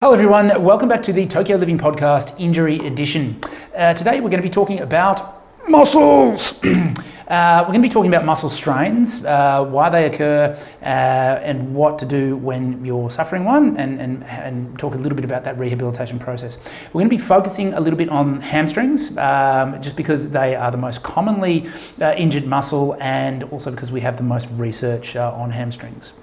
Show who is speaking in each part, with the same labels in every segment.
Speaker 1: Hello everyone, welcome back to the Tokyo Living Podcast Injury Edition. Today we're going to be talking about muscles. We're going to be talking about muscle strains, why they occur, and what to do when you're suffering one, and talk a little bit about that rehabilitation process. We're going to be focusing a little bit on hamstrings, just because they are the most commonly injured muscle, and also because we have the most research on hamstrings.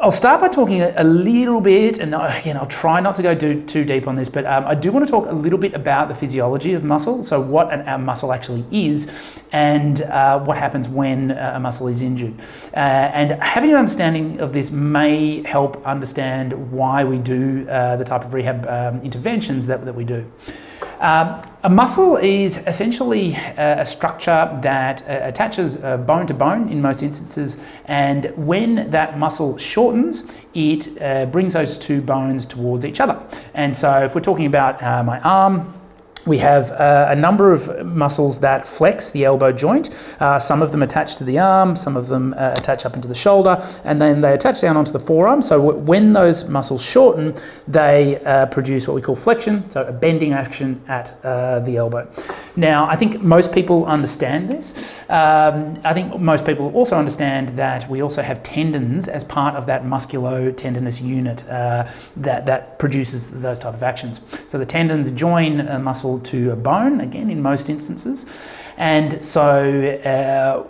Speaker 1: I'll start by talking a little bit, and again, I'll try not to go too deep on this, but I do want to talk a little bit about the physiology of muscle, so what a muscle actually is, and what happens when a muscle is injured. And having an understanding of this may help understand why we do the type of rehab interventions that we do. A muscle is essentially a structure that attaches bone to bone in most instances, and when that muscle shortens, it brings those two bones towards each other. And so if we're talking about my arm, we have a number of muscles that flex the elbow joint. Some of them attach to the arm, some of them attach up into the shoulder, and then they attach down onto the forearm. So when those muscles shorten, they produce what we call flexion, so a bending action at the elbow. Now, I think most people understand this. I think most people also understand that we also have tendons as part of that musculotendinous unit that produces those type of actions. So the tendons join a muscle to a bone, again, in most instances. And so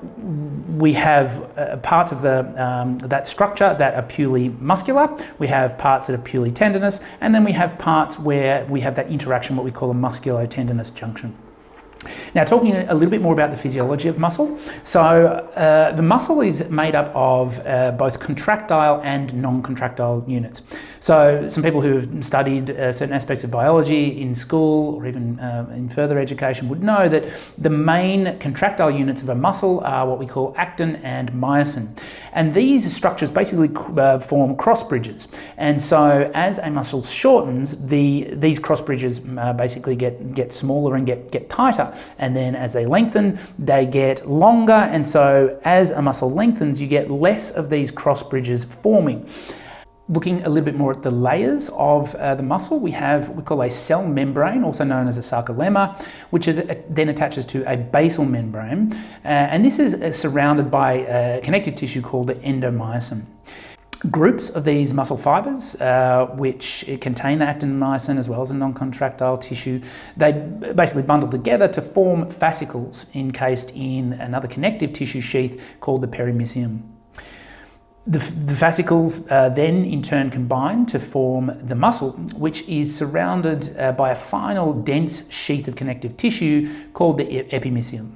Speaker 1: we have parts of that structure that are purely muscular, we have parts that are purely tendinous, and then we have parts where we have that interaction, what we call a musculotendinous junction. Now, talking a little bit more about the physiology of muscle. So the muscle is made up of both contractile and non-contractile units. So some people who have studied certain aspects of biology in school or even in further education would know that the main contractile units of a muscle are what we call actin and myosin. And these structures basically form cross bridges. And so as a muscle shortens, these cross bridges basically get smaller and get tighter. And then as they lengthen, they get longer. And so as a muscle lengthens, you get less of these cross bridges forming. Looking a little bit more at the layers of the muscle, we have what we call a cell membrane, also known as a sarcolemma, which then attaches to a basal membrane. And this is surrounded by connective tissue called the endomyosin. Groups of these muscle fibers, which contain the actin and myosin as well as the non-contractile tissue, they basically bundle together to form fascicles encased in another connective tissue sheath called the perimysium. The fascicles then in turn combine to form the muscle, which is surrounded by a final dense sheath of connective tissue called the epimysium.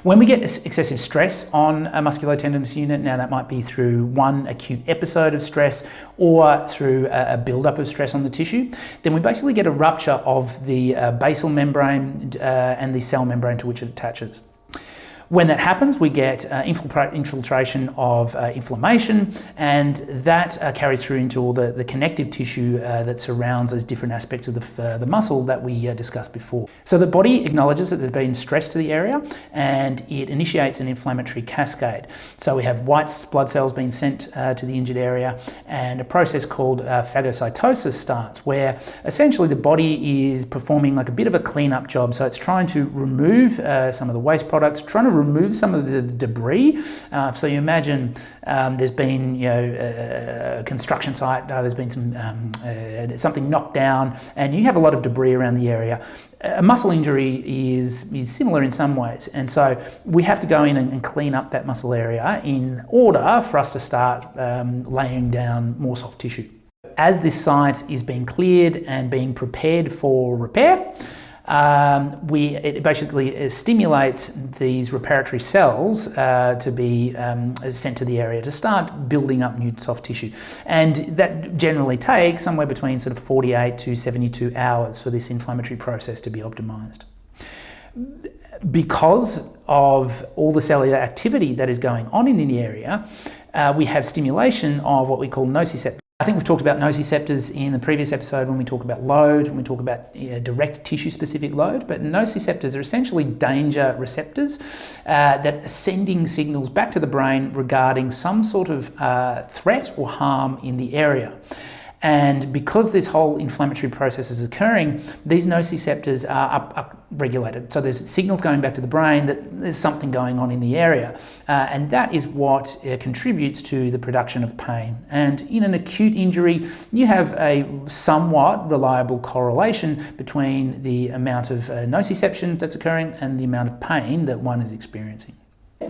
Speaker 1: When we get excessive stress on a musculotendinous unit, now that might be through one acute episode of stress or through a buildup of stress on the tissue, then we basically get a rupture of the basal membrane and the cell membrane to which it attaches. When that happens, we get infiltration of inflammation, and that carries through into all the connective tissue that surrounds those different aspects of the muscle that we discussed before. So the body acknowledges that there's been stress to the area, and it initiates an inflammatory cascade. So we have white blood cells being sent to the injured area, and a process called phagocytosis starts, where essentially the body is performing like a bit of a cleanup job. So it's trying to remove some of the waste products, trying to remove some of the debris. So you imagine there's been a construction site, there's been something knocked down, and you have a lot of debris around the area. A muscle injury is similar in some ways, and so we have to go in and clean up that muscle area in order for us to start laying down more soft tissue. As this site is being cleared and being prepared for repair, it basically stimulates these reparatory cells to be sent to the area to start building up new soft tissue. And that generally takes somewhere between sort of 48 to 72 hours for this inflammatory process to be optimized. Because of all the cellular activity that is going on in the area, we have stimulation of what we call nociceptors. I think we've talked about nociceptors in the previous episode when we talk about load, when we talk about direct tissue-specific load, but nociceptors are essentially danger receptors that are sending signals back to the brain regarding some sort of threat or harm in the area. And because this whole inflammatory process is occurring, these nociceptors are upregulated. So there's signals going back to the brain that there's something going on in the area. And that is what contributes to the production of pain. And in an acute injury, you have a somewhat reliable correlation between the amount of nociception that's occurring and the amount of pain that one is experiencing.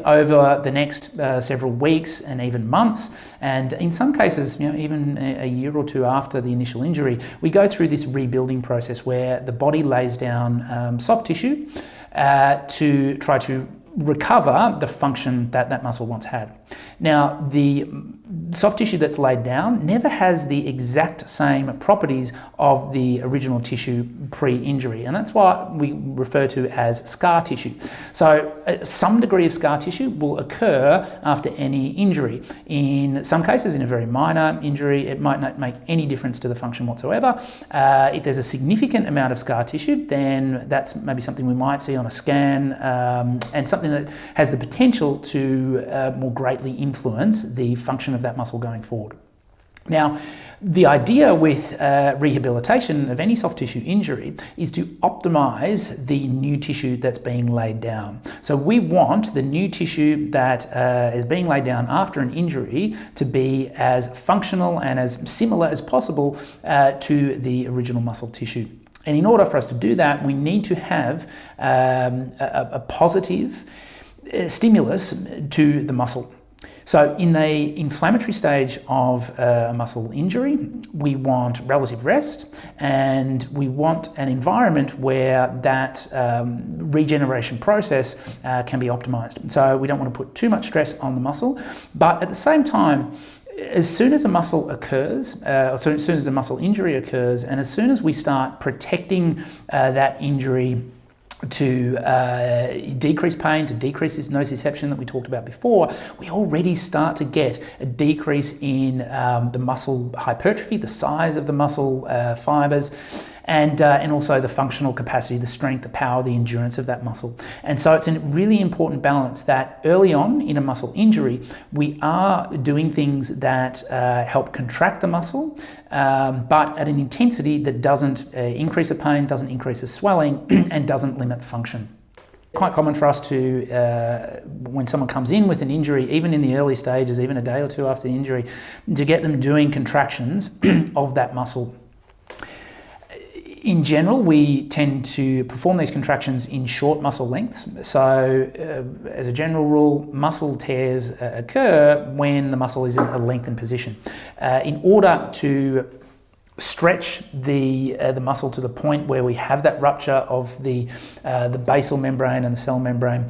Speaker 1: Over the next several weeks and even months, and in some cases, even a year or two after the initial injury, we go through this rebuilding process where the body lays down soft tissue to try to recover the function that that muscle once had. Now, the soft tissue that's laid down never has the exact same properties of the original tissue pre-injury, and that's what we refer to as scar tissue. So some degree of scar tissue will occur after any injury. In some cases, in a very minor injury, it might not make any difference to the function whatsoever. If there's a significant amount of scar tissue, then that's maybe something we might see on a scan, and something that has the potential to more greatly influence the function of that muscle going forward. Now, the idea with rehabilitation of any soft tissue injury is to optimize the new tissue that's being laid down. So we want the new tissue that is being laid down after an injury to be as functional and as similar as possible to the original muscle tissue. And in order for us to do that, we need to have a positive stimulus to the muscle. So in the inflammatory stage of a muscle injury, we want relative rest, and we want an environment where that regeneration process can be optimized. So we don't want to put too much stress on the muscle, but at the same time, as soon as a muscle occurs, or so as soon as a muscle injury occurs, and as soon as we start protecting that injury to decrease pain, to decrease this nociception that we talked about before, we already start to get a decrease in the muscle hypertrophy, the size of the muscle fibers, and also the functional capacity, the strength, the power, the endurance of that muscle. And so it's a really important balance that early on in a muscle injury, we are doing things that help contract the muscle, but at an intensity that doesn't increase the pain, doesn't increase the swelling, and doesn't limit function. Quite common for us to, when someone comes in with an injury, even in the early stages, even a day or two after the injury, to get them doing contractions of that muscle. In general, we tend to perform these contractions in short muscle lengths. So as a general rule, muscle tears occur when the muscle is in a lengthened position. In order to stretch the muscle to the point where we have that rupture of the basal membrane and the cell membrane,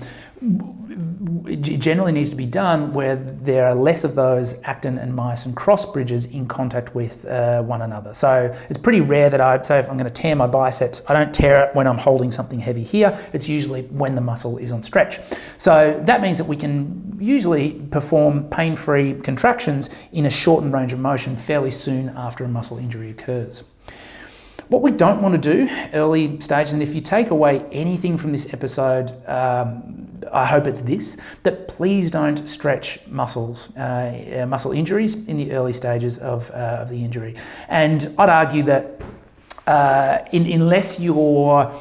Speaker 1: it generally needs to be done where there are less of those actin and myosin cross bridges in contact with one another. So it's pretty rare that I say if I'm going to tear my biceps, I don't tear it when I'm holding something heavy here. It's usually when the muscle is on stretch. So that means that we can usually perform pain-free contractions in a shortened range of motion fairly soon after a muscle injury occurs. What we don't want to do early stages, and if you take away anything from this episode, I hope it's this, that please don't stretch muscles, muscle injuries in the early stages of the injury. And I'd argue that unless you're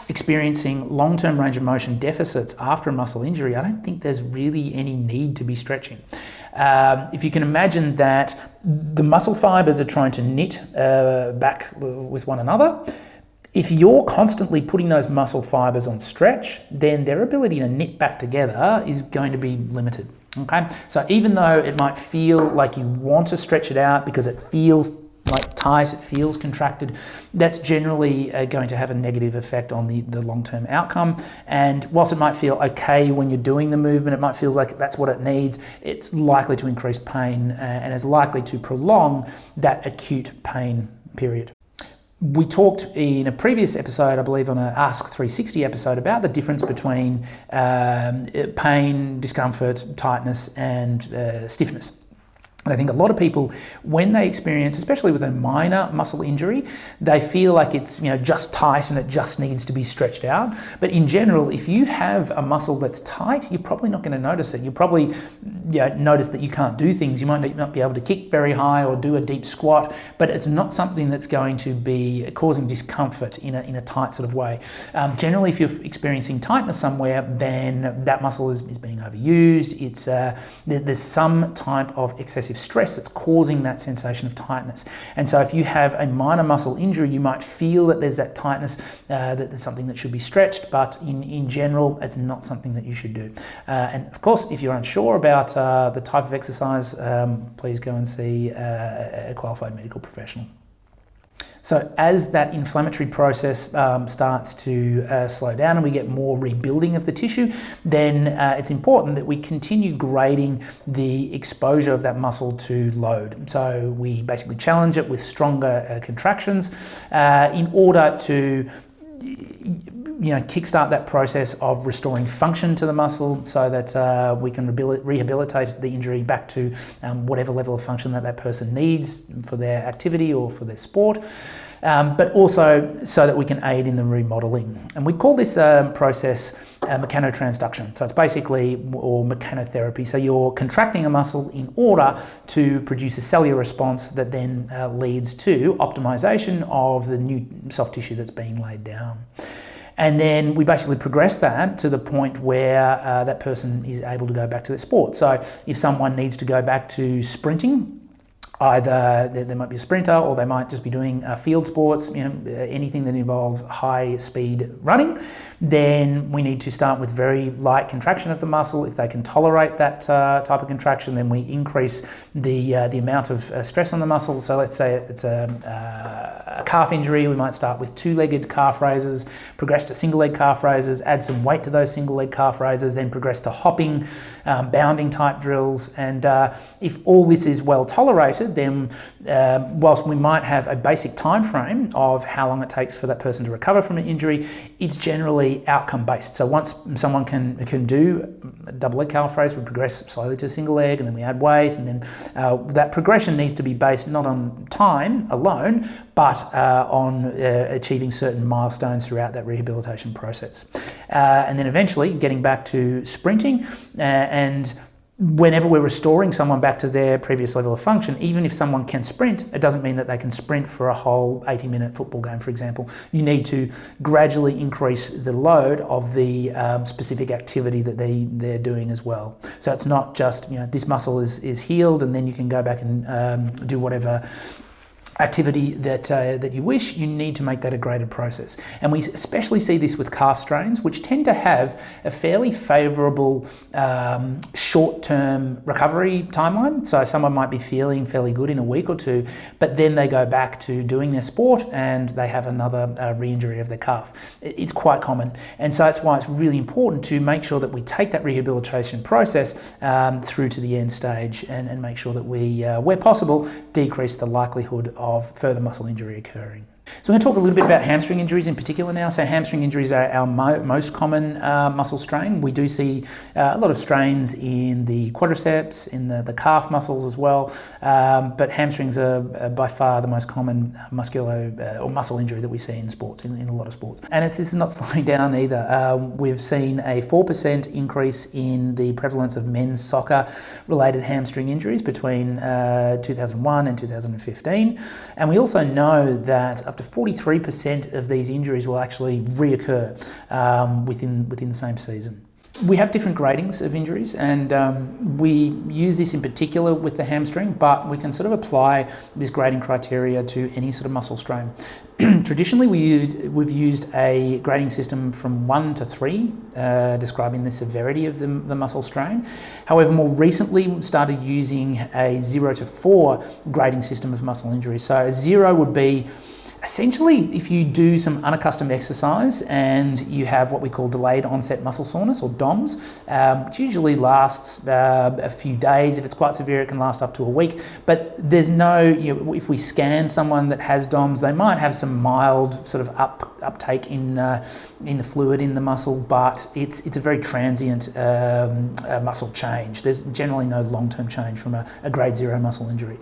Speaker 1: experiencing long-term range of motion deficits after a muscle injury, I don't think there's really any need to be stretching. If you can imagine that the muscle fibers are trying to knit back with one another, if you're constantly putting those muscle fibers on stretch, then their ability to knit back together is going to be limited. Okay, so even though it might feel like you want to stretch it out because it feels like tight, it feels contracted, that's generally going to have a negative effect on the long-term outcome. And whilst it might feel okay when you're doing the movement, it might feel like that's what it needs, it's likely to increase pain and is likely to prolong that acute pain period. We talked in a previous episode, I believe on an Ask 360 episode, about the difference between pain, discomfort, tightness, and stiffness. And I think a lot of people, when they experience, especially with a minor muscle injury, they feel like it's just tight and it just needs to be stretched out. But in general, if you have a muscle that's tight, you're probably not going to notice it. You'll probably notice that you can't do things. You might not be able to kick very high or do a deep squat, but it's not something that's going to be causing discomfort in a tight sort of way. Generally, if you're experiencing tightness somewhere, then that muscle is being overused. It's there's some type of excessive stress that's causing that sensation of tightness. And so if you have a minor muscle injury, you might feel that there's that tightness, that there's something that should be stretched, but in general, it's not something that you should do. And of course, if you're unsure about the type of exercise, please go and see a qualified medical professional. So as that inflammatory process starts to slow down and we get more rebuilding of the tissue, then it's important that we continue grading the exposure of that muscle to load. So we basically challenge it with stronger contractions in order to kickstart that process of restoring function to the muscle so that we can rehabilitate the injury back to whatever level of function that person needs for their activity or for their sport. But also so that we can aid in the remodeling. And we call this process mechanotransduction. So it's basically, or mechanotherapy. So you're contracting a muscle in order to produce a cellular response that then leads to optimization of the new soft tissue that's being laid down. And then we basically progress that to the point where that person is able to go back to their sport. So if someone needs to go back to sprinting, either they might be a sprinter or they might just be doing field sports, anything that involves high speed running, then we need to start with very light contraction of the muscle. If they can tolerate that type of contraction, then we increase the amount of stress on the muscle. So let's say it's a calf injury, we might start with two-legged calf raises, progress to single-leg calf raises, add some weight to those single-leg calf raises, then progress to hopping, bounding type drills. And if all this is well tolerated, then whilst we might have a basic time frame of how long it takes for that person to recover from an injury, it's generally outcome based. So once someone can do a double leg calf raise, we progress slowly to a single leg, and then we add weight, and then that progression needs to be based not on time alone, but on achieving certain milestones throughout that rehabilitation process. And then eventually getting back to sprinting, and whenever we're restoring someone back to their previous level of function, even if someone can sprint, it doesn't mean that they can sprint for a whole 80-minute football game, for example. You need to gradually increase the load of the specific activity that they're doing as well. So it's not just, this muscle is healed and then you can go back and do whatever activity that you wish. You need to make that a graded process. And we especially see this with calf strains, which tend to have a fairly favourable short-term recovery timeline. So someone might be feeling fairly good in a week or two, but then they go back to doing their sport and they have another re-injury of their calf. It's quite common. And so that's why it's really important to make sure that we take that rehabilitation process through to the end stage and make sure that we, where possible, decrease the likelihood of further muscle injury occurring. So we're going to talk a little bit about hamstring injuries in particular now. So hamstring injuries are our most common muscle strain. We do see a lot of strains in the quadriceps, in the calf muscles as well, but hamstrings are by far the most common or muscle injury that we see in sports, in a lot of sports. And this is not slowing down either. We've seen a 4% increase in the prevalence of men's soccer-related hamstring injuries between 2001 and 2015. And we also know that up to 43% of these injuries will actually reoccur within the same season. We have different gradings of injuries, and we use this in particular with the hamstring, but we can sort of apply this grading criteria to any sort of muscle strain. Traditionally, we've used a grading system from 1 to 3, describing the severity of the muscle strain. However, more recently, we started using a 0 to 4 grading system of muscle injury. So a 0 would be Essentially, if you do some unaccustomed exercise and you have what we call delayed onset muscle soreness, or DOMS, which usually lasts a few days. If it's quite severe, it can last up to a week. But there's no, if we scan someone that has DOMS, they might have some mild sort of uptake in the fluid in the muscle, but it's a very transient muscle change. There's generally no long-term change from a grade 0 muscle injury.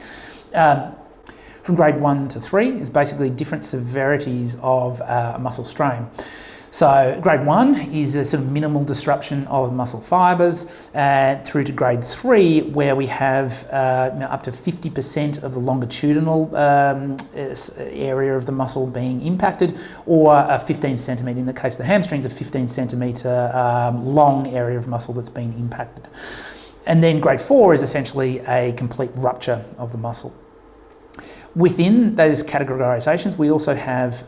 Speaker 1: From grade 1 to 3 is basically different severities of muscle strain. So grade 1 is a sort of minimal disruption of muscle fibres, through to grade 3, where we have up to 50% of the longitudinal area of the muscle being impacted, or a 15 centimetre, in the case of the hamstrings, a 15 centimetre long area of muscle that's been impacted. And then grade 4 is essentially a complete rupture of the muscle. Within those categorisations, we also have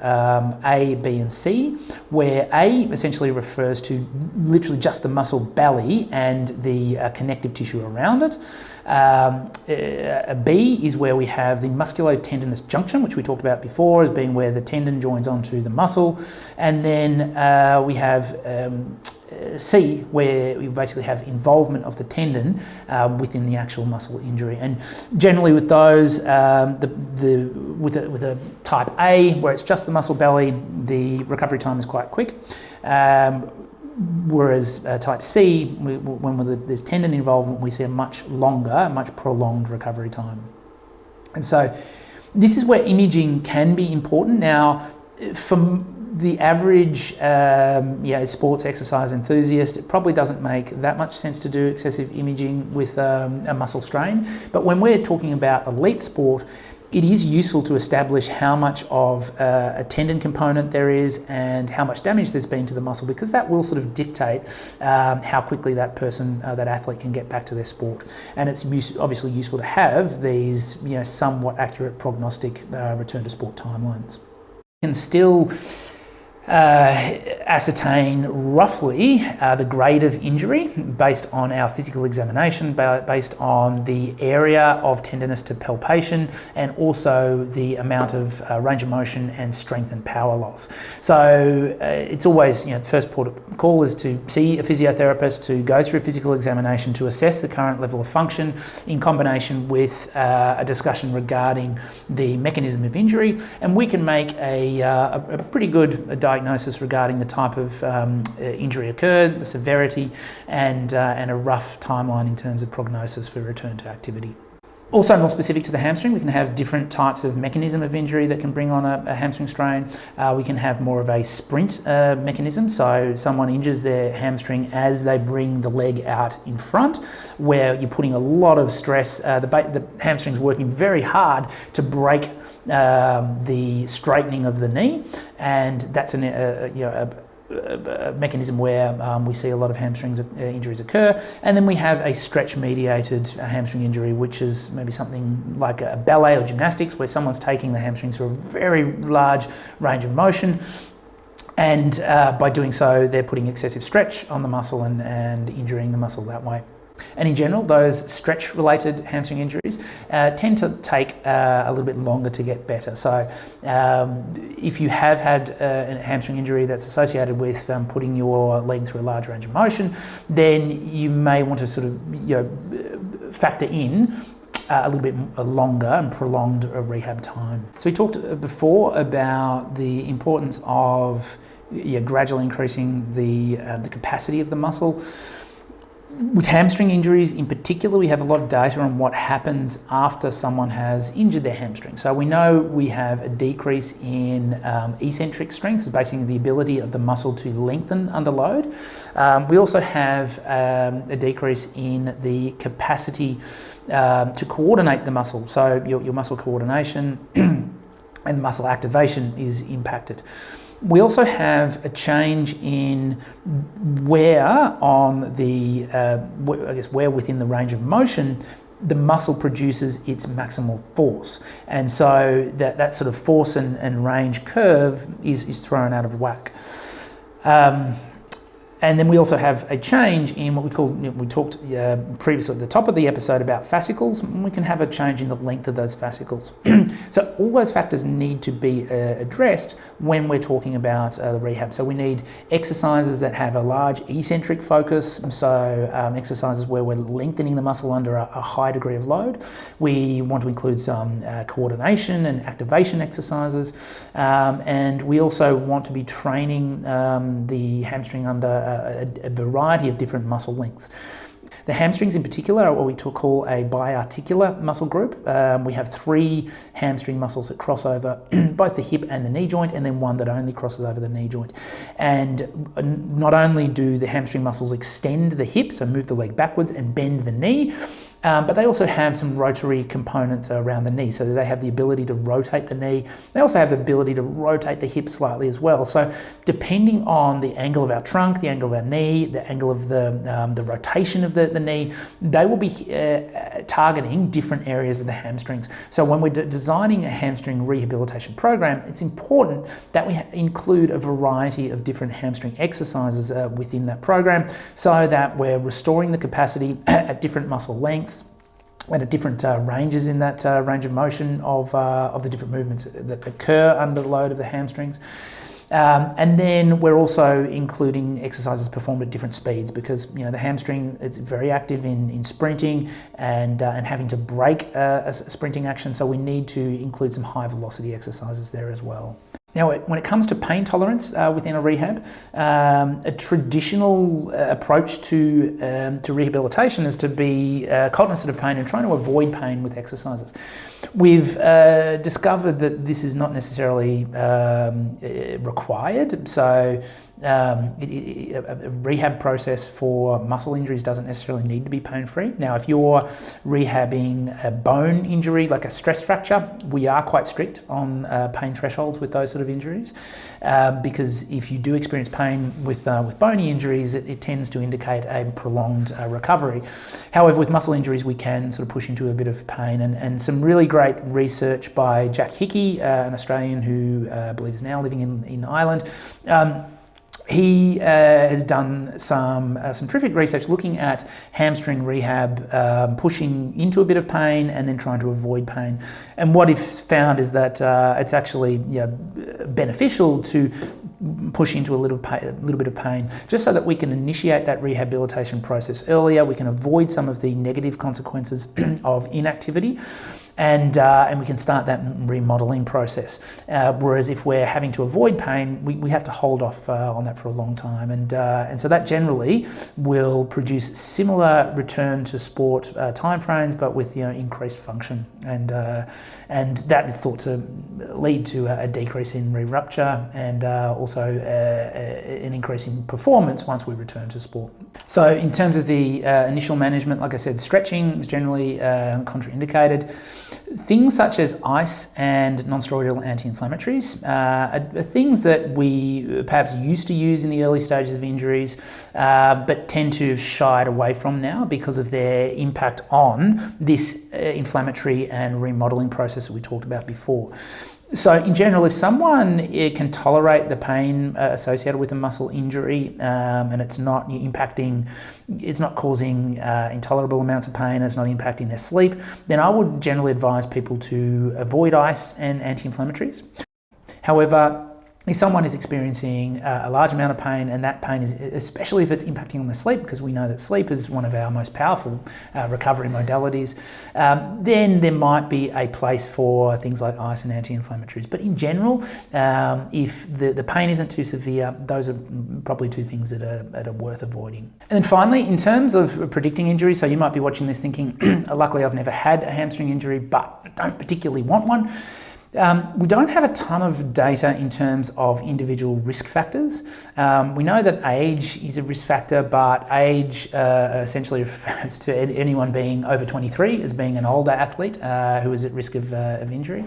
Speaker 1: A, B and C, where A essentially refers to literally just the muscle belly and the connective tissue around it. B is where we have the musculotendinous junction, which we talked about before as being where the tendon joins onto the muscle. And then we have C, where we basically have involvement of the tendon within the actual muscle injury. And generally with those, with a type A, where it's just the muscle belly, the recovery time is quite quick. Whereas type C, when there's tendon involvement, we see a much longer, much prolonged recovery time. And so this is where imaging can be important. Now, for the average sports exercise enthusiast, it probably doesn't make that much sense to do excessive imaging with a muscle strain. But when we're talking about elite sport, it is useful to establish how much of a tendon component there is and how much damage there's been to the muscle, because that will sort of dictate how quickly that person, that athlete, can get back to their sport. And it's obviously useful to have these somewhat accurate prognostic return to sport timelines. You can still ascertain roughly the grade of injury based on our physical examination, based on the area of tenderness to palpation, and also the amount of range of motion and strength and power loss. So it's always, the first port of call is to see a physiotherapist, to go through a physical examination to assess the current level of function in combination with a discussion regarding the mechanism of injury, and we can make a pretty good diagnosis regarding the type of injury occurred, the severity, and a rough timeline in terms of prognosis for return to activity. Also, more specific to the hamstring, we can have different types of mechanism of injury that can bring on a hamstring strain. We can have more of a sprint mechanism, so someone injures their hamstring as they bring the leg out in front, where you're putting a lot of stress. The hamstring's working very hard to break the straightening of the knee, and that's a mechanism where we see a lot of hamstring injuries occur. And then we have a stretch-mediated hamstring injury, which is maybe something like a ballet or gymnastics, where someone's taking the hamstrings through a very large range of motion, and by doing so, they're putting excessive stretch on the muscle and injuring the muscle that way. And in general, those stretch-related hamstring injuries tend to take a little bit longer to get better. So if you have had a hamstring injury that's associated with putting your leg through a large range of motion, then you may want to sort of factor in a little bit longer and prolonged rehab time. So we talked before about the importance of gradually increasing the capacity of the muscle. With hamstring injuries in particular, we have a lot of data on what happens after someone has injured their hamstring. So we know we have a decrease in eccentric strength, so basically the ability of the muscle to lengthen under load. We also have a decrease in the capacity to coordinate the muscle. So your muscle coordination and muscle activation is impacted. We also have a change in where on the, where within the range of motion the muscle produces its maximal force. And so that sort of force and range curve is thrown out of whack. And then we also have a change in what we call, we talked previously at the top of the episode about fascicles, and we can have a change in the length of those fascicles. So all those factors need to be addressed when we're talking about the rehab. So we need exercises that have a large eccentric focus, so exercises where we're lengthening the muscle under a high degree of load. We want to include some coordination and activation exercises, and we also want to be training the hamstring under a variety of different muscle lengths. The hamstrings in particular are what we call a biarticular muscle group. We have 3 hamstring muscles that cross over both the hip and the knee joint, and then one that only crosses over the knee joint. And not only do the hamstring muscles extend the hip, so move the leg backwards and bend the knee, but they also have some rotary components around the knee, so they have the ability to rotate the knee. They also have the ability to rotate the hip slightly as well. So depending on the angle of our trunk, the angle of our knee, the angle of the rotation of the knee, they will be targeting different areas of the hamstrings. So when we're designing a hamstring rehabilitation program, it's important that we include a variety of different hamstring exercises within that program, so that we're restoring the capacity at different muscle lengths and at different ranges in that range of motion of the different movements that occur under the load of the hamstrings. And then we're also including exercises performed at different speeds, because the hamstring is very active in sprinting and having to break a sprinting action, so we need to include some high velocity exercises there as well. Now, when it comes to pain tolerance within a rehab, a traditional approach to rehabilitation is to be cognizant of pain and trying to avoid pain with exercises. We've discovered that this is not necessarily required. So a rehab process for muscle injuries doesn't necessarily need to be pain-free. Now, if you're rehabbing a bone injury, like a stress fracture, we are quite strict on pain thresholds with those sort of injuries, because if you do experience pain with bony injuries, it tends to indicate a prolonged recovery. However, with muscle injuries, we can sort of push into a bit of pain, and some really great research by Jack Hickey, an Australian who I believe is now living in Ireland. He has done some terrific research looking at hamstring rehab, pushing into a bit of pain and then trying to avoid pain. And what he found is that it's actually beneficial to push into a little bit of pain, just so that we can initiate that rehabilitation process earlier. We can avoid some of the negative consequences of inactivity. And we can start that remodeling process. Whereas if we're having to avoid pain, we have to hold off on that for a long time. And so that generally will produce similar return to sport timeframes, but with increased function. And that is thought to lead to a decrease in re-rupture and also an increase in performance once we return to sport. So in terms of the initial management, like I said, stretching is generally contraindicated. Things such as ice and non-steroidal anti-inflammatories are things that we perhaps used to use in the early stages of injuries, but tend to have shied away from now because of their impact on this inflammatory and remodeling process that we talked about before. So in general, if someone can tolerate the pain associated with a muscle injury, and it's not causing intolerable amounts of pain, it's not impacting their sleep, then I would generally advise people to avoid ice and anti-inflammatories. However, if someone is experiencing a large amount of pain, and that pain is, especially if it's impacting on their sleep, because we know that sleep is one of our most powerful recovery modalities, then there might be a place for things like ice and anti-inflammatories. But in general, if the pain isn't too severe, those are probably two things that are worth avoiding. And then finally, in terms of predicting injury, so you might be watching this thinking, luckily I've never had a hamstring injury, but I don't particularly want one. We don't have a ton of data in terms of individual risk factors. We know that age is a risk factor, but age essentially refers to anyone being over 23 as being an older athlete who is at risk of injury.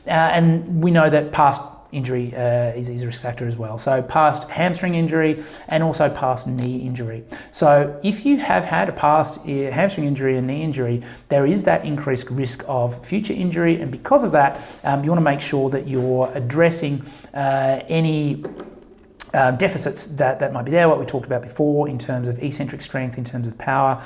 Speaker 1: And we know that past injury is a risk factor as well. So past hamstring injury and also past knee injury. So if you have had a past hamstring injury and knee injury, there is that increased risk of future injury. And because of that, you want to make sure that you're addressing any deficits that might be there, what we talked about before in terms of eccentric strength, in terms of power,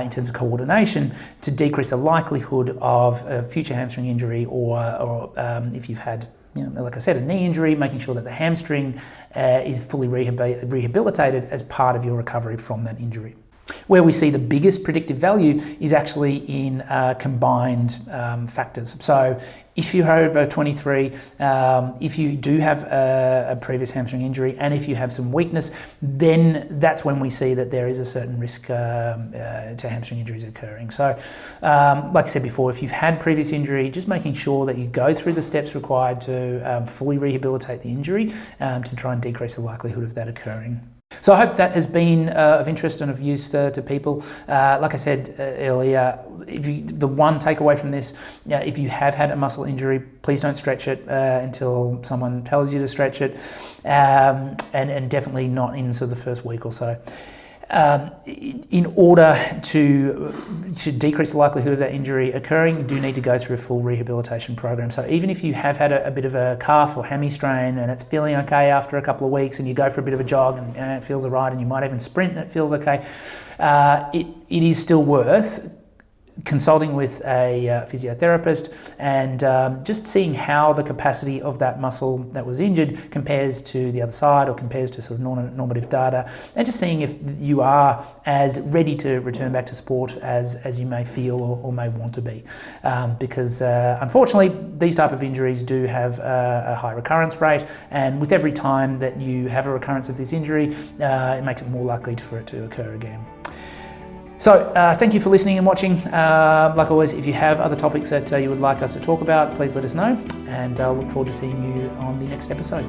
Speaker 1: in terms of coordination, to decrease the likelihood of future hamstring injury, or if you've had, like I said, a knee injury, making sure that the hamstring is fully rehabilitated as part of your recovery from that injury. Where we see the biggest predictive value is actually in combined factors. So if you're over 23, if you do have a previous hamstring injury, and if you have some weakness, then that's when we see that there is a certain risk to hamstring injuries occurring. So like I said before, if you've had previous injury, just making sure that you go through the steps required to fully rehabilitate the injury to try and decrease the likelihood of that occurring. So I hope that has been of interest and of use to people. Like I said earlier, the one takeaway from this, if you have had a muscle injury, please don't stretch it until someone tells you to stretch it, and definitely not in sort of the first week or so. In order to decrease the likelihood of that injury occurring, you do need to go through a full rehabilitation program. So even if you have had a bit of a calf or hammy strain and it's feeling okay after a couple of weeks, and you go for a bit of a jog and it feels all right, and you might even sprint and it feels okay, it is still worth consulting with a physiotherapist and just seeing how the capacity of that muscle that was injured compares to the other side, or compares to sort of normative data, and just seeing if you are as ready to return back to sport as you may feel or may want to be. Because unfortunately, these type of injuries do have a high recurrence rate, and with every time that you have a recurrence of this injury, it makes it more likely for it to occur again. So thank you for listening and watching. Like always, if you have other topics that you would like us to talk about, please let us know, and I'll look forward to seeing you on the next episode.